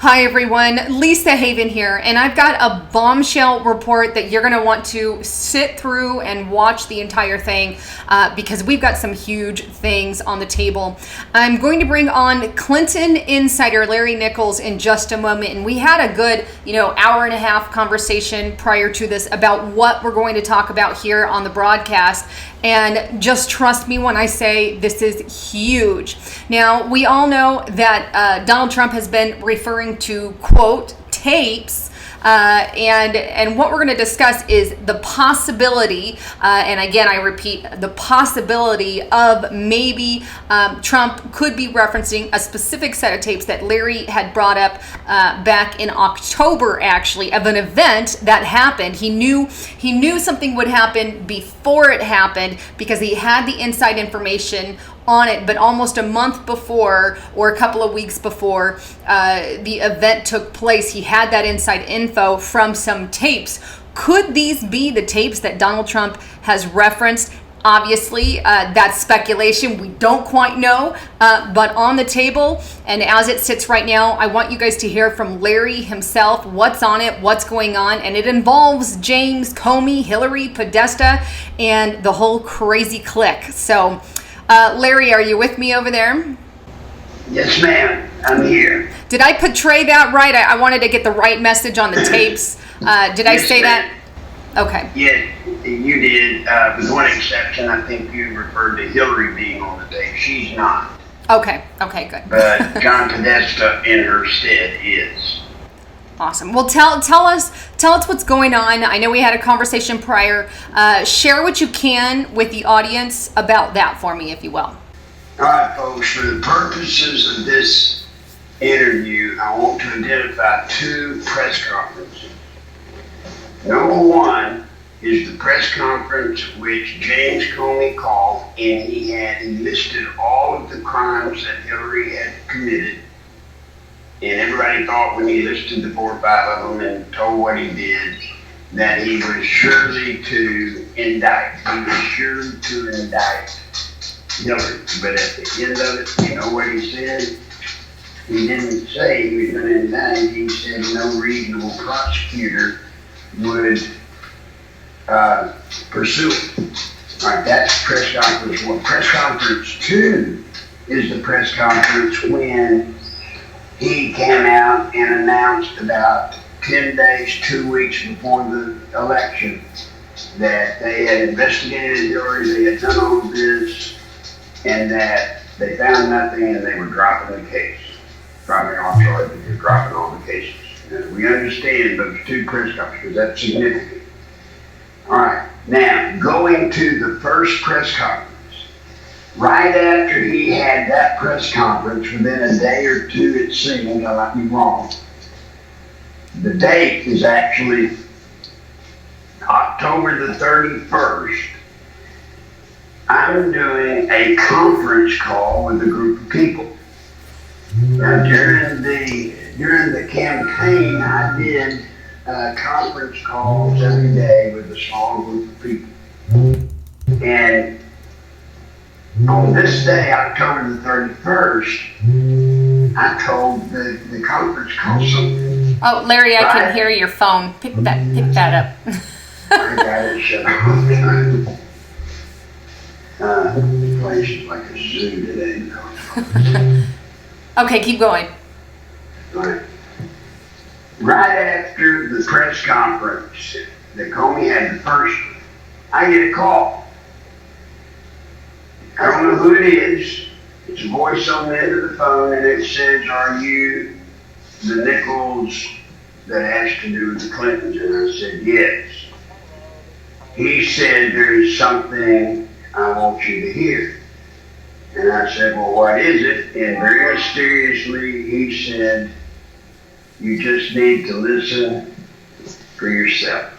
Hi everyone, Lisa Haven here, and I've got a bombshell report that you're going to want to sit through and watch the entire thing because we've got some huge things on the table. I'm going to bring on Clinton insider Larry Nichols in just a moment, and we had a good, hour and a half conversation prior to this about what we're going to talk about here on the broadcast. And just trust me when I say this is huge. Now, we all know that Donald Trump has been referring to, quote, tapes. And what we're going to discuss is the possibility, and again, I repeat, the possibility of maybe Trump could be referencing a specific set of tapes that Larry had brought up back in October, actually, of an event that happened. He knew something would happen before it happened because he had the inside information on it, but almost a month before or a couple of weeks before the event took place, he had that inside info from some tapes. Could these be the tapes that Donald Trump has referenced? Obviously, that's speculation. We don't quite know, but on the table, and as it sits right now, I want you guys to hear from Larry himself, what's on it, what's going on, and it involves James Comey, Hillary, Podesta, and the whole crazy clique. So, Larry, are you with me over there? Yes, ma'am. I'm here. Did I portray that right? I wanted to get the right message on the tapes. Did I say that? Okay. Yeah, you did. With one exception, I think you referred to Hillary being on the tape. She's not. Okay, good. But John Podesta in her stead is. Awesome. Well, tell us what's going on. I know we had a conversation prior. Share what you can with the audience about that for me, if you will. All right, folks. For the purposes of this interview, I want to identify two press conferences. Number one is the press conference which James Comey called, and he listed all of the crimes that Hillary had committed. And everybody thought when he listed the 4 or 5 of them and told what he did, that he was surely to indict. He was sure to indict Hillary. But at the end of it, you know what he said? He didn't say he was going to indict. He said no reasonable prosecutor would pursue it. All right, that's press conference one. Press conference two is the press conference when he came out and announced about 10 days, 2 weeks before the election that they had investigated Hillary, they had done all of this, and that they found nothing and they were dropping the case. Dropping all the cases. And we understand those two press conferences, that's significant. All right, now going to the first press conference. Right after he had that press conference, within a day or two, it seems, I might be wrong, the date is actually October the 31st. I'm doing a conference call with a group of people. Now, during the campaign, I did conference calls every day with a small group of people. And on this day, October the 31st, I told the conference call something. Oh, Larry, I can hear your phone. Pick that up. I got it shut off. The place is like a zoo today. Okay, keep going. Right after the press conference that Comey had the first one, I get a call. I don't know who it is. It's a voice on the end of the phone, and it says, "Are you the Nichols that has to do with the Clintons?" And I said, "Yes." He said, "There's something I want you to hear." And I said, "Well, what is it?" And very mysteriously, he said, "You just need to listen for yourself."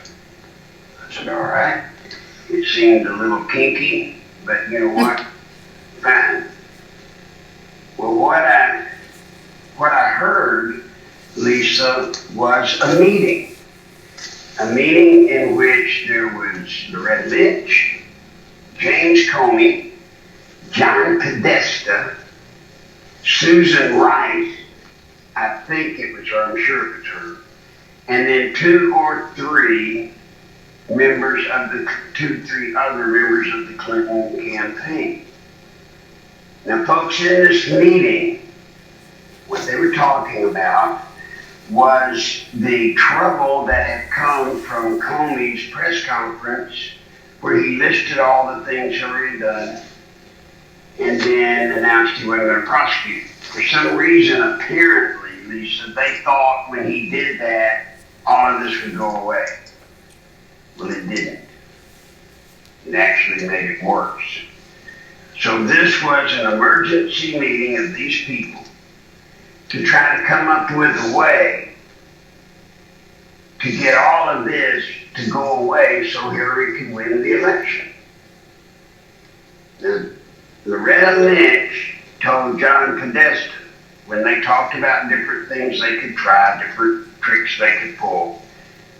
I said, "All right." It seemed a little kinky, but you know what? Fine. Well, what I heard, Lisa, was a meeting in which there was Loretta Lynch, James Comey, John Podesta, Susan Rice, I think it was her, I'm sure it was her. And then two or three other members of the Clinton campaign. Now, folks, in this meeting, what they were talking about was the trouble that had come from Comey's press conference, where he listed all the things Hillary had done and then announced he wasn't going to prosecute. For some reason, apparently, Lisa, they thought when he did that, all of this would go away. Well, it didn't. It actually made it worse. So this was an emergency meeting of these people to try to come up with a way to get all of this to go away so Hillary could win the election. Now, Loretta Lynch told John Podesta, when they talked about different things they could try, different tricks they could pull,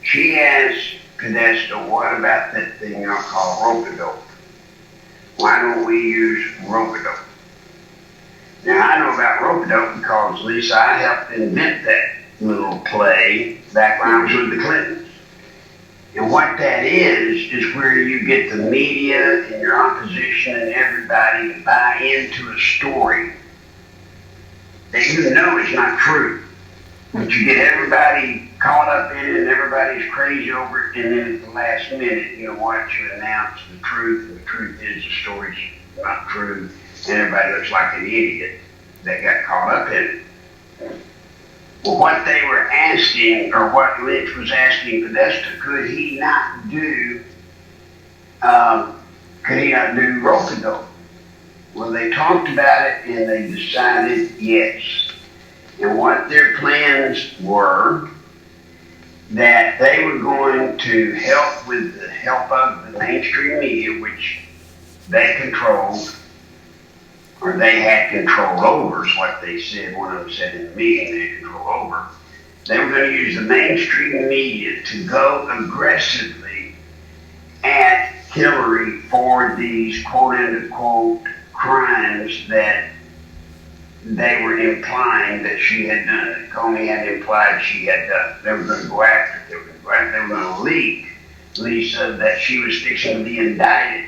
she asked Podesta, what about that thing y'all call rope-a-dope? Why don't we use rope-a-dope? Now, I know about rope-a-dope because, Lisa, I helped invent that little play back when I was with the Clintons. And what that is where you get the media and your opposition and everybody to buy into a story that you know is not true. But you get everybody caught up in it and everybody's crazy over it, and then at the last minute, you know what, you announce the truth, and the truth is the story's not true, and everybody looks like an idiot that got caught up in it. Well, what they were asking, or what Lynch was asking Podesta, could he not do rope-a-dope? Well, they talked about it and they decided yes. And what their plans were, that they were going to help with the help of the mainstream media, which they controlled, or they had control over, is what they said. One of them said in the meeting they had control over. They were going to use the mainstream media to go aggressively at Hillary for these quote-unquote crimes that they were implying that she had done, that Comey had implied she had done. They were going to go after it. They were going to leak, Lisa, that she was fixing to be indicted.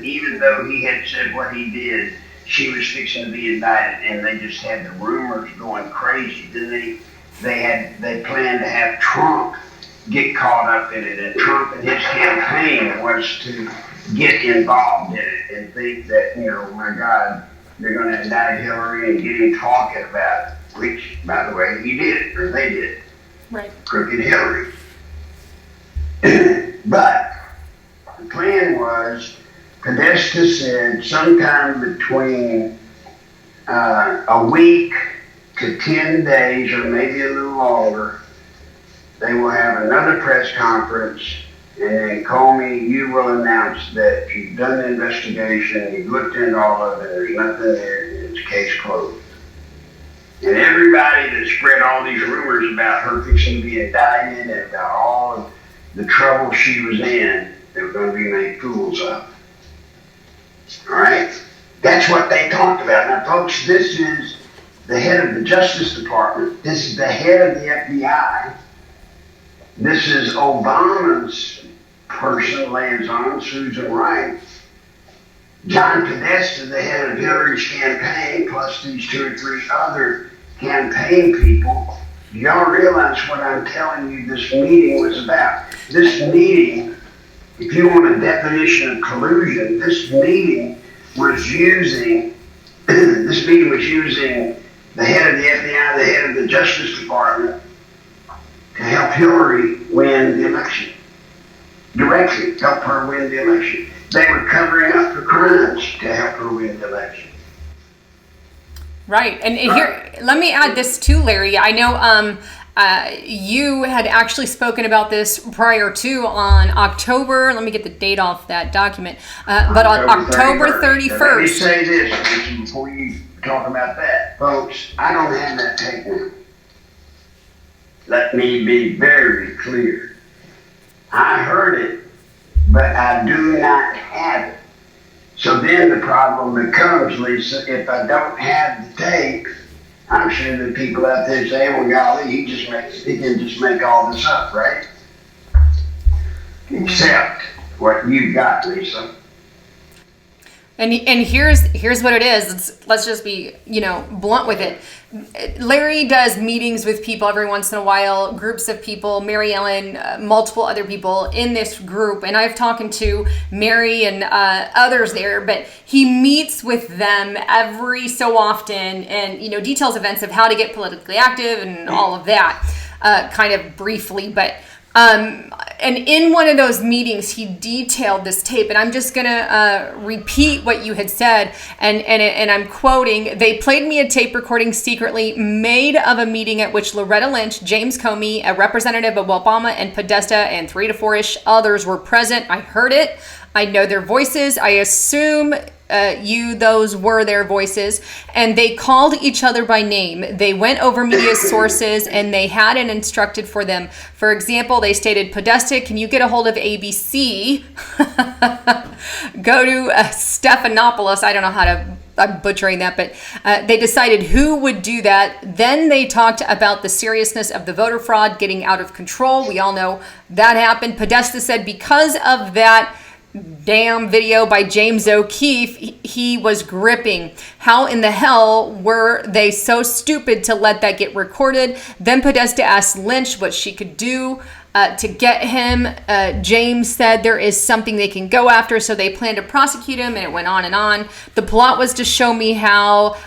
Even though he had said what he did, she was fixing to be indicted, and they just had the rumors going crazy. Then they planned to have Trump get caught up in it, and Trump and his campaign was to get involved in it and think that, you know, my God, they're going to indict Hillary and get him talking about it, which, by the way, he did, or they did. Right. Crooked Hillary. But the plan was, Podesta said sometime between a week to 10 days, or maybe a little longer, they will have another press conference, and then Comey, you will announce that you've done the investigation, you've looked into all of it, there's nothing there, and it's case closed. And everybody that spread all these rumors about her fixing to be indicted and about all of the trouble she was in, they were going to be made fools of. All right? That's what they talked about. Now, folks, this is the head of the Justice Department. This is the head of the FBI. This is Obama's person, liaison, Susan Wright. John Podesta, the head of Hillary's campaign, plus these two or three other campaign people. Do y'all realize what I'm telling you this meeting was about? This meeting, if you want a definition of collusion, this meeting was using the head of the FBI, the head of the Justice Department, to help Hillary win the election. Directly help her win the election. They were covering up her crimes to help her win the election. Right. And here, let me add this too, Larry. I know you had actually spoken about this prior to on October, let me get the date off that document, but on October 31st. Let me say this before you talk about that. Folks, I don't have that tape now. Let me be very clear. I heard it, but I do not have it. So then the problem becomes, Lisa, if I don't have the tape, I'm sure the people out there say, well, golly, he can just make all this up, right? Except what you got, Lisa. And here's what it is. Let's just be, blunt with it. Larry does meetings with people every once in a while, groups of people, Mary Ellen, multiple other people in this group. And I've talked to Mary and others there, but he meets with them every so often and, details events of how to get politically active and all of that, kind of briefly. But and in one of those meetings, he detailed this tape, and I'm just gonna repeat what you had said, and I'm quoting: "They played me a tape recording secretly made of a meeting at which Loretta Lynch, James Comey, a representative of Obama, and Podesta, and 3 to 4-ish others were present. I heard it. I know their voices. I assume those were their voices, and they called each other by name. They went over media sources, and they had it instructed for them. For example, they stated, Podesta, can you get a hold of ABC? Go to Stephanopoulos. I don't know how to, I'm butchering that, but they decided who would do that. Then they talked about the seriousness of the voter fraud getting out of control. We all know that happened. Podesta said because of that damn video by James O'Keefe, he was gripping. How in the hell were they so stupid to let that get recorded? Then Podesta asked Lynch what she could do to get him. James said there is something they can go after, so they plan to prosecute him, and it went on and on. The plot was to show me how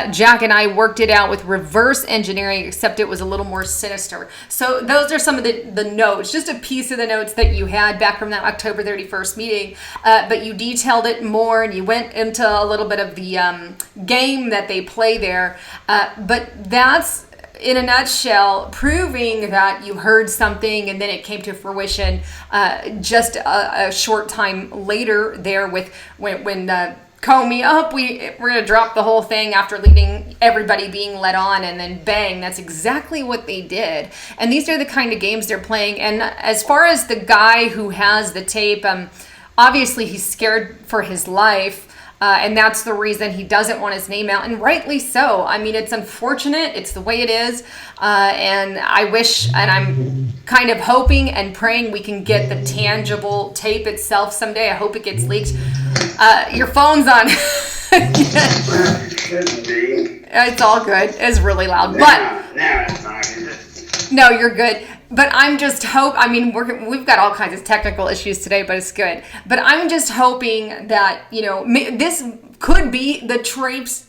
Jack and I worked it out with reverse engineering, except it was a little more sinister. So those are some of the notes, just a piece of the notes that you had back from that October 31st meeting, but you detailed it more, and you went into a little bit of the game that they play there. But that's, in a nutshell, proving that you heard something and then it came to fruition just a short time later there with when Comey, we're going to drop the whole thing after leading everybody being led on, and then bang, that's exactly what they did. And these are the kind of games they're playing. And as far as the guy who has the tape, obviously he's scared for his life. And that's the reason he doesn't want his name out, and rightly so. I mean, it's unfortunate. It's the way it is. And I wish, and I'm kind of hoping and praying we can get the tangible tape itself someday. I hope it gets leaked. Your phone's on. It shouldn't be. It's all good. It's really loud. Now it's not, is it? No, you're good. But I'm just we've got all kinds of technical issues today, but it's good. But I'm just hoping that, this could be the tapes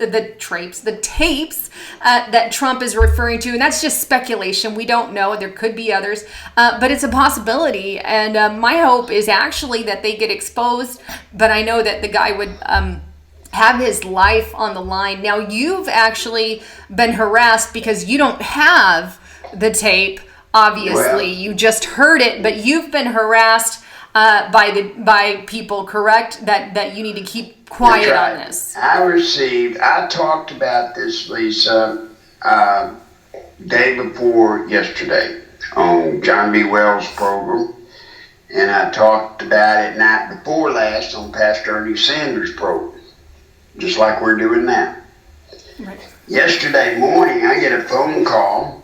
that Trump is referring to. And that's just speculation. We don't know. There could be others, but it's a possibility. And my hope is actually that they get exposed. But I know that the guy would have his life on the line. Now, you've actually been harassed because you don't have the tape. Obviously, you just heard it, but you've been harassed by people, correct? That you need to keep quiet on this. I talked about this, Lisa, day before yesterday on John B. Wells' program, and I talked about it night before last on Pastor Ernie Sanders' program, just like we're doing now. Right. Yesterday morning, I get a phone call,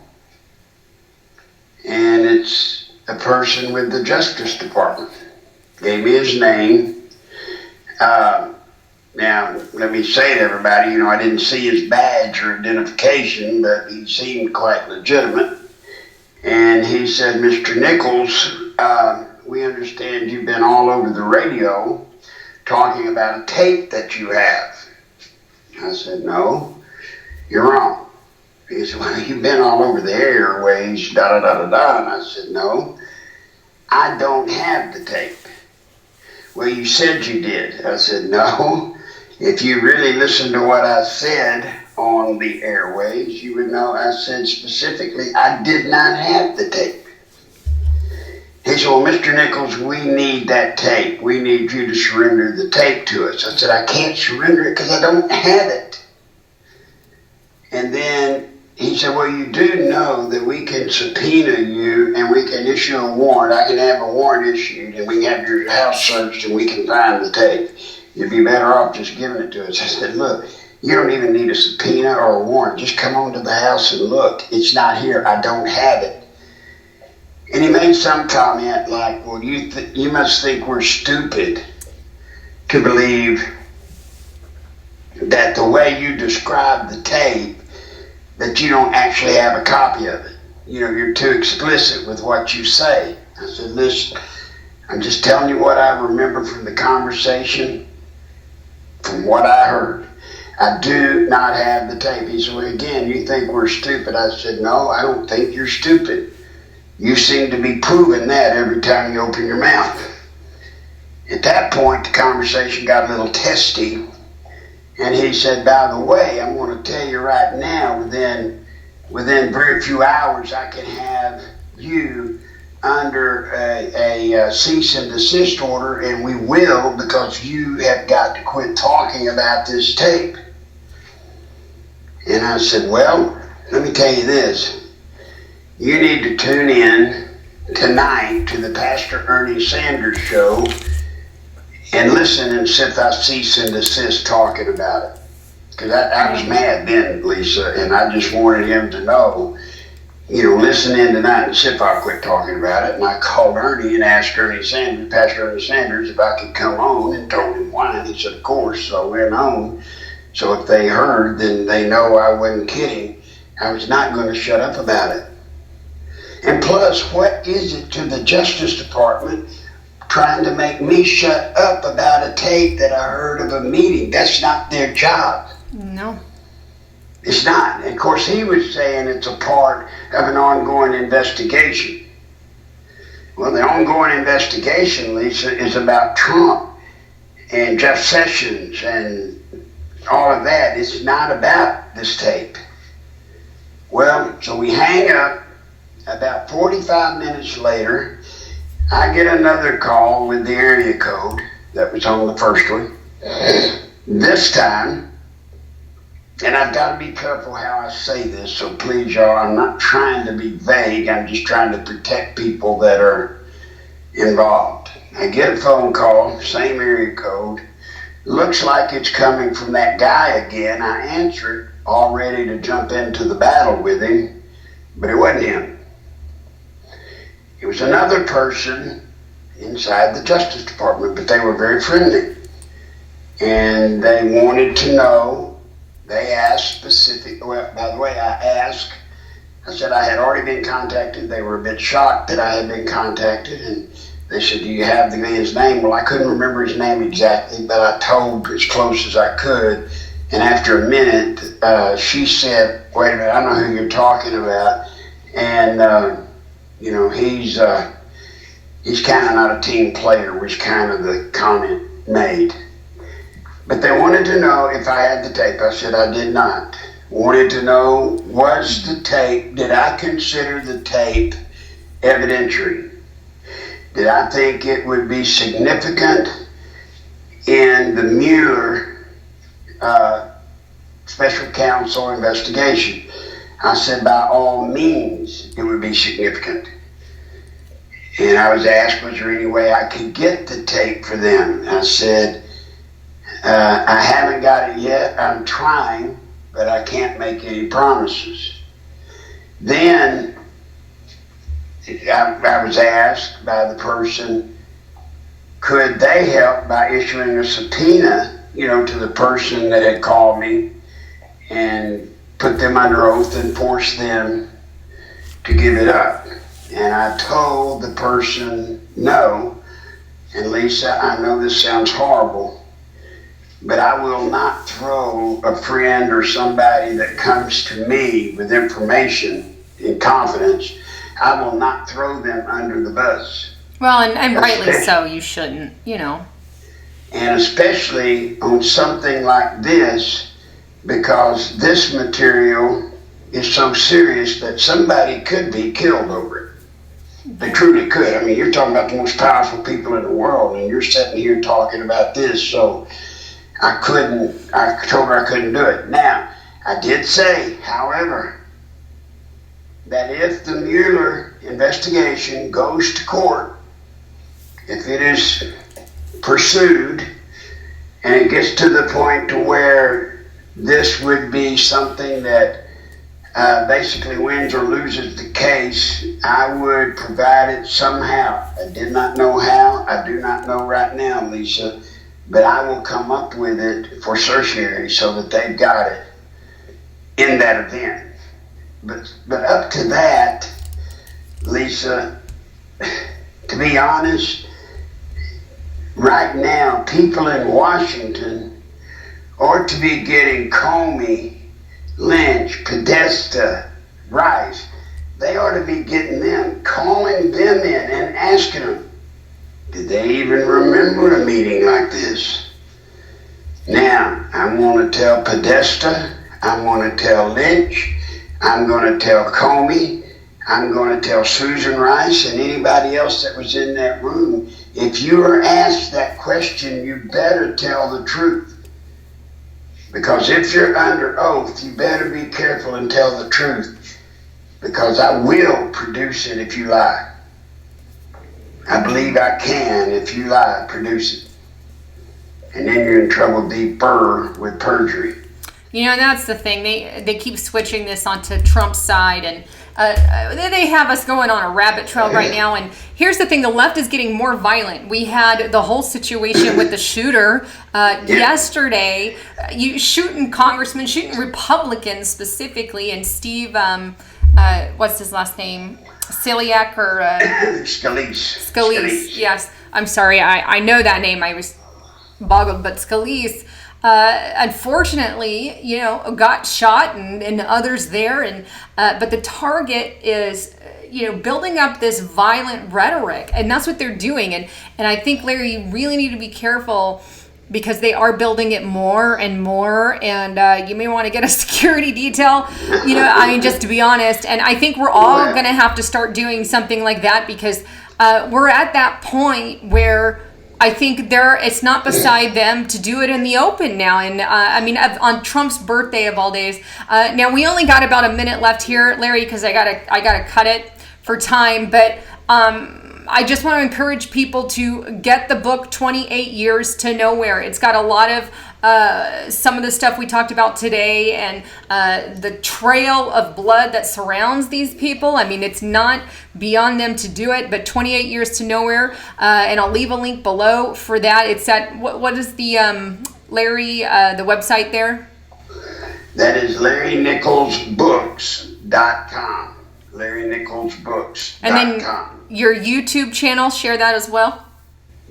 and it's a person with the Justice Department. Gave me his name. Now, let me say to everybody, I didn't see his badge or identification, but he seemed quite legitimate. And he said, Mr. Nichols, we understand you've been all over the radio talking about a tape that you have. I said, no, you're wrong. He said, well, you've been all over the airways, da-da-da-da-da. And I said, no, I don't have the tape. Well, you said you did. I said, no, if you really listened to what I said on the airways, you would know I said specifically I did not have the tape. He said, well, Mr. Nichols, we need that tape. We need you to surrender the tape to us. I said, I can't surrender it because I don't have it. And then he said, well, you do know that we can subpoena you and we can issue a warrant. I can have a warrant issued and we can have your house searched and we can find the tape. You'd be better off just giving it to us. I said, look, You don't even need a subpoena or a warrant. Just come on to the house and look. It's not here. I don't have it. And he made some comment like, well, you must think we're stupid to believe that the way you describe the tape, that you don't actually have a copy of it. You know, you're too explicit with what you say. I said, listen, I'm just telling you what I remember from the conversation, from what I heard. I do not have the tape. He said, well, again, you think we're stupid. I said, no, I don't think you're stupid. You seem to be proving that every time you open your mouth. At that point, the conversation got a little testy. And he said, by the way, I'm going to tell you right now, within very few hours, I can have you under a cease and desist order, and we will, because you have got to quit talking about this tape. And I said, well, let me tell you this. You need to tune in tonight to the Pastor Ernie Sanders show and listen and see if I cease and desist talking about it. Because I was mad then, Lisa, and I just wanted him to know, you know, listen in tonight and see if I quit talking about it. And I called Ernie and asked Pastor Ernie Sanders, if I could come on, and told him why. And he said, of course. So I went on. So if they heard, then they know I wasn't kidding. I was not going to shut up about it. And plus, what is it to the Justice Department trying to make me shut up about a tape that I heard of a meeting? That's not their job. No. It's not. And of course, he was saying it's a part of an ongoing investigation. Well, the ongoing investigation, Lisa, is about Trump and Jeff Sessions and all of that. It's not about this tape. Well, so we hang up. About 45 minutes later, I get another call with the area code that was on the first one. This time, and I've got to be careful how I say this, so please, y'all, I'm not trying to be vague. I'm just trying to protect people that are involved. I get a phone call, same area code. Looks like it's coming from that guy again. I answer it, all ready to jump into the battle with him, but it wasn't him. It was another person inside the Justice Department, but they were very friendly. And they wanted to know, they asked specific, well, by the way, I said I had already been contacted. They were a bit shocked that I had been contacted, and they said, do you have the man's name? Well, I couldn't remember his name exactly, but I told as close as I could. And after a minute, she said, wait a minute, I know who you're talking about. And, you know, he's kind of not a team player, was kind of the comment made. But they wanted to know if I had the tape. I said I did not. Wanted to know, was the tape, did I consider the tape evidentiary? Did I think it would be significant in the Mueller special counsel investigation? I said, by all means, it would be significant. And I was asked, was there any way I could get the tape for them? I said, I haven't got it yet. I'm trying, but I can't make any promises. Then I was asked by the person, could they help by issuing a subpoena, you know, to the person that had called me and put them under oath and force them to give it up? And I told the person no. And Lisa, I know this sounds horrible, but I will not throw a friend or somebody that comes to me with information in confidence. I will not throw them under the bus. Well, and rightly so, you shouldn't, you know. And especially on something like this, because this material is so serious that somebody could be killed over it. They truly could. I mean, you're talking about the most powerful people in the world, and you're sitting here talking about this, so I told her I couldn't do it. Now, I did say, however, that if the Mueller investigation goes to court, if it is pursued, and it gets to the point to where this would be something that basically wins or loses the case, I would provide it somehow. I did not know how. I do not know right now, Lisa, but I will come up with it for certiorari so that they've got it in that event. But up to that, Lisa, to be honest, right now, people in Washington ought to be getting Comey, Lynch, Podesta, Rice. They ought to be getting them, calling them in and asking them, did they even remember a meeting like this? Now, I want to tell Podesta, I want to tell Lynch, I'm going to tell Comey, I'm going to tell Susan Rice and anybody else that was in that room, if you are asked that question, you better tell the truth. Because if you're under oath, you better be careful and tell the truth. Because I will produce it if you lie. I believe I can, if you lie, produce it. And then you're in trouble deeper with perjury. You know, that's the thing. They keep switching this onto Trump's side, and they have us going on a rabbit trail right now. And here's the thing. The left is getting more violent. We had the whole situation with the shooter yesterday. You shooting congressmen, shooting Republicans specifically, and Steve, what's his last name? Celiac or... Scalise. Yes. I'm sorry. I know that name. I was boggled, but Scalise... unfortunately, you know, got shot and others there. And but the target is, you know, building up this violent rhetoric. And that's what they're doing. And I think, Larry, you really need to be careful because they are building it more and more. And you may want to get a security detail, you know, I mean, just to be honest. And I think we're all going to have to start doing something like that because we're at that point where I think it's not beside them to do it in the open now. And I mean, on Trump's birthday of all days. Now we only got about a minute left here, Larry, because I gotta cut it for time. But I just want to encourage people to get the book 28 Years to Nowhere. It's got a lot of some of the stuff we talked about today and the trail of blood that surrounds these people. I mean, it's not beyond them to do it, but 28 Years to Nowhere. And I'll leave a link below for that. It's at, what is the, Larry, the website there? That is LarryNicholsBooks.com. LarryNicholsBooks.com. And then your YouTube channel, share that as well?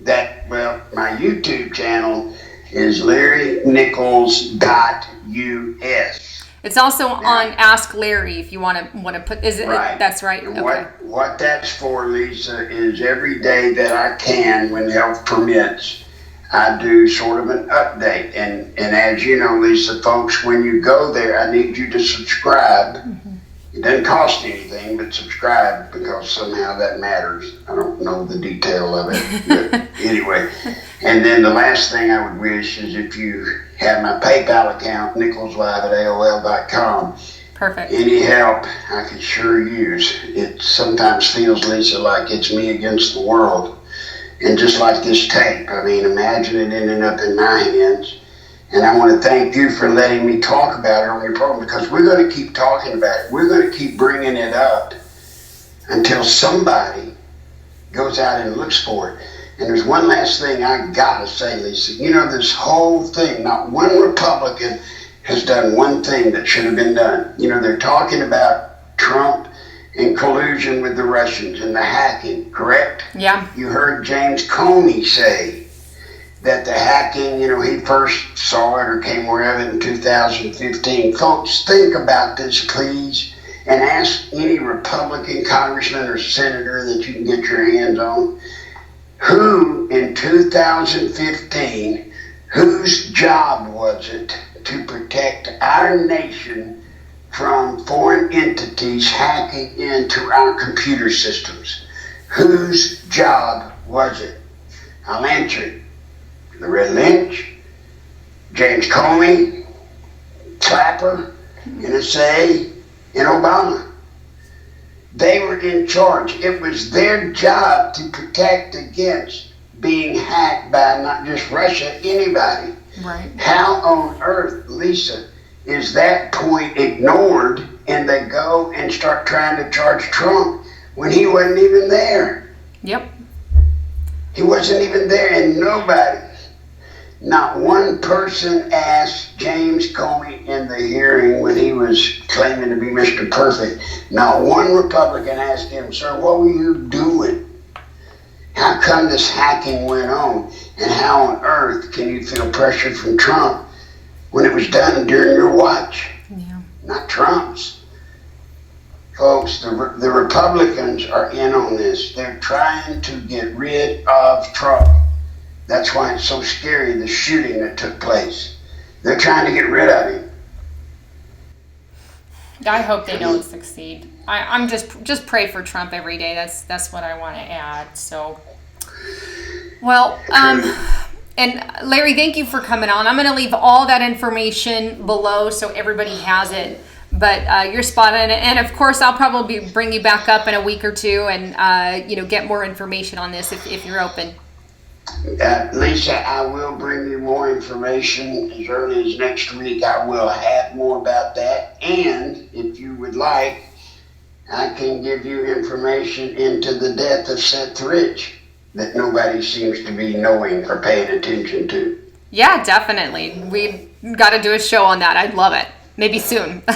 My YouTube channel is LarryNichols.us. It's also on Ask Larry if you want to put, is it? Right. That's right. Okay. What that's for, Lisa, is every day that I can, when health permits, I do sort of an update. And as you know, Lisa, folks, when you go there, I need you to subscribe. Mm-hmm. It doesn't cost anything, but subscribe because somehow that matters. I don't know the detail of it, but anyway. And then the last thing I would wish is if you have my PayPal account, nicholslive@aol.com. Perfect. Any help I could sure use. It sometimes feels, Lisa, like it's me against the world. And just like this tape, I mean, imagine it ending up in my hands. And I want to thank you for letting me talk about it on your program because we're going to keep talking about it. We're going to keep bringing it up until somebody goes out and looks for it. And there's one last thing I got to say, Lisa. You know, this whole thing, not one Republican has done one thing that should have been done. You know, they're talking about Trump and collusion with the Russians and the hacking, correct? Yeah. You heard James Comey say that the hacking, you know, he first saw it or came aware of it in 2015. Folks, think about this, please, and ask any Republican congressman or senator that you can get your hands on, who in 2015, whose job was it to protect our nation from foreign entities hacking into our computer systems? Whose job was it? I'll answer it. Loretta Lynch, James Comey, Clapper, NSA, and Obama. They were in charge. It was their job to protect against being hacked by not just Russia, anybody. Right. How on earth, Lisa, is that point ignored, and they go and start trying to charge Trump when he wasn't even there. Yep. He wasn't even there, and nobody, not one person asked James Comey in the hearing when he was claiming to be Mr. Perfect. Not one Republican asked him, sir, what were you doing? How come this hacking went on? And how on earth can you feel pressure from Trump when it was done during your watch? Yeah. Not Trump's. Folks, the Republicans are in on this. They're trying to get rid of Trump. That's why it's so scary, the shooting that took place. They're trying to get rid of him. I hope they don't succeed. I'm just pray for Trump every day. That's what I want to add. So, well, and Larry, thank you for coming on. I'm going to leave all that information below so everybody has it. But you're spot on, and of course, I'll probably bring you back up in a week or two, and get more information on this if you're open. Lisa, I will bring you more information as early as next week. I will have more about that, and if you would like, I can give you information into the death of Seth Rich that nobody seems to be knowing or paying attention to. Yeah, definitely. We've got to do a show on that. I'd love it. Maybe soon. All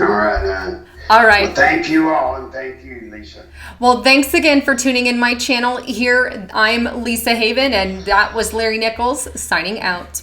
right, hon. All right. Well, thank you all, and thank you, Lisa. Well, thanks again for tuning in my channel here. I'm Lisa Haven, and that was Larry Nichols signing out.